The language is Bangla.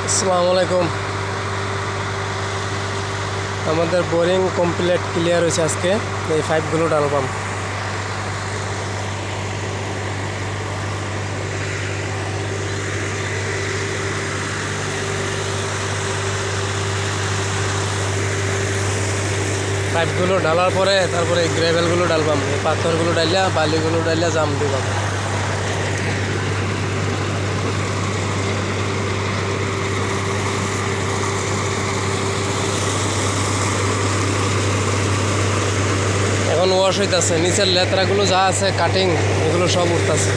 আসসালামু আলাইকুম। আমাদের বোরিং কমপ্লিট ক্লিয়ার হয়েছে আজকে। এই পাইপগুলো ডালবাম। পাইপগুলো ঢালার পরে তারপরে গ্রেভেলগুলো ডালবাম। এই পাথরগুলো ডাইলা বালিগুলো ডাইলা জাম দিবাম। এখন ওয়াশ হইতেছে, নিচের লেতরাগুলো যা আছে কাটিং এগুলো সব উঠতেছে।